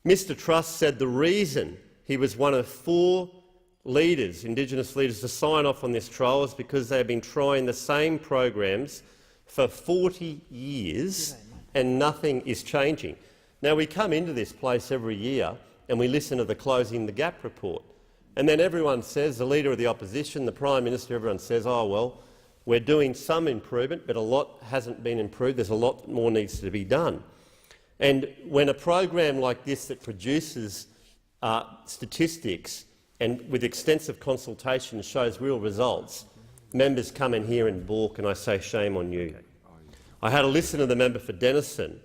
Mr Truss said the reason he was one of 4 leaders, Indigenous leaders, to sign off on this trial is because they have been trying the same programs for 40 years and nothing is changing. Now, we come into this place every year and we listen to the Closing the Gap report, and then everyone says, the Leader of the Opposition, the Prime Minister, everyone says, oh well, we're doing some improvement, but a lot hasn't been improved. There's a lot more needs to be done. And when a program like this that produces statistics and with extensive consultation shows real results, members come in here and balk, and I say shame on you. I had a listen to the member for Denison,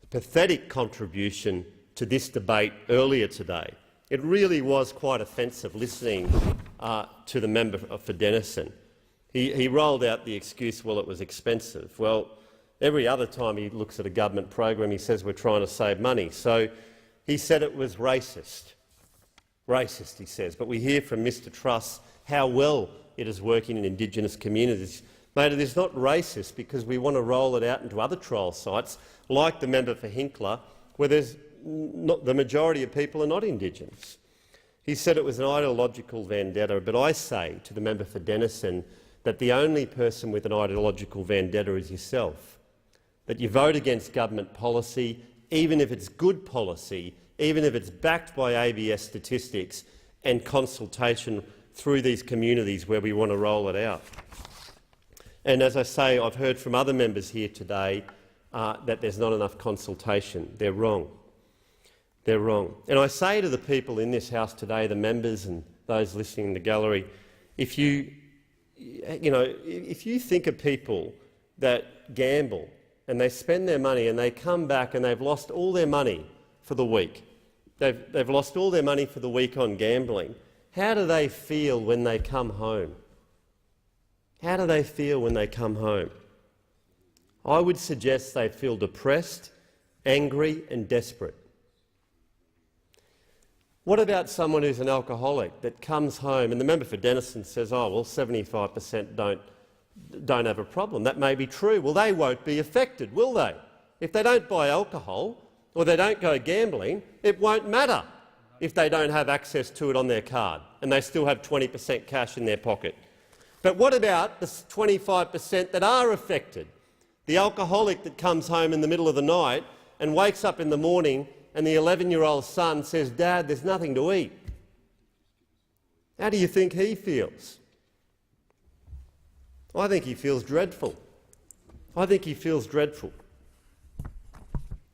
a pathetic contribution to this debate earlier today. It really was quite offensive listening to the member for Denison. He rolled out the excuse, well, it was expensive. Well, every other time he looks at a government program, he says we're trying to save money. So he said it was racist. Racist, he says. But we hear from Mr Truss how well it is working in Indigenous communities. Mate, it is not racist because we want to roll it out into other trial sites, like the member for Hinkler, where the majority of people are not Indigenous. He said it was an ideological vendetta, but I say to the member for Denison that the only person with an ideological vendetta is yourself, that you vote against government policy, even if it's good policy, even if it's backed by ABS statistics and consultation through these communities where we want to roll it out. And as I say, I've heard from other members here today that there's not enough consultation. They're wrong. They're wrong. And I say to the people in this House today, the members and those listening in the gallery, if you think of people that gamble and they spend their money and they come back and they've lost all their money for the week, they've lost all their money for the week on gambling, how do they feel when they come home? How do they feel when they come home? I would suggest they feel depressed, angry and desperate. What about someone who's an alcoholic that comes home and the member for Denison says, oh, well, 75% don't have a problem? That may be true. Well, they won't be affected, will they? If they don't buy alcohol or they don't go gambling, it won't matter if they don't have access to it on their card and they still have 20% cash in their pocket. But what about the 25% that are affected? The alcoholic that comes home in the middle of the night and wakes up in the morning and the 11-year-old son says, Dad, there's nothing to eat. How do you think he feels? I think he feels dreadful. I think he feels dreadful.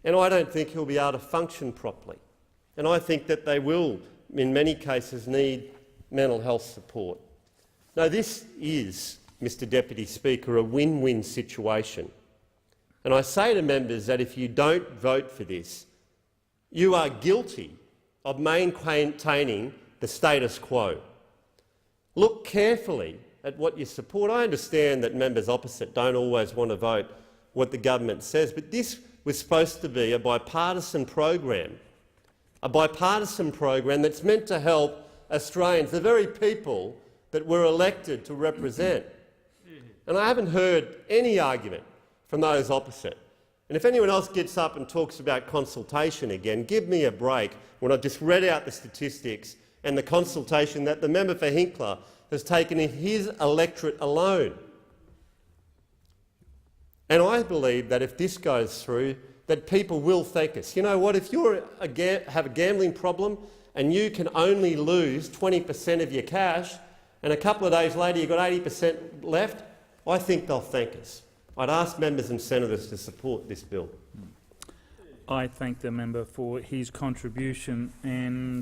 And I don't think he'll be able to function properly. And I think that they will, in many cases, need mental health support. Now, this is, Mr Deputy Speaker, a win-win situation. And I say to members that if you don't vote for this, you are guilty of maintaining the status quo. Look carefully at what you support. I understand that members opposite don't always want to vote what the government says, but this was supposed to be a bipartisan program that's meant to help Australians, the very people that we're elected to represent. And I haven't heard any argument from those opposite. And if anyone else gets up and talks about consultation again, give me a break when I've just read out the statistics and the consultation that the member for Hinkler has taken in his electorate alone. And I believe that if this goes through, that people will thank us. You know what? If you have a gambling problem and you can only lose 20% of your cash and a couple of days later you've got 80% left, I think they'll thank us. I'd ask members and senators to support this bill. I thank the member for his contribution and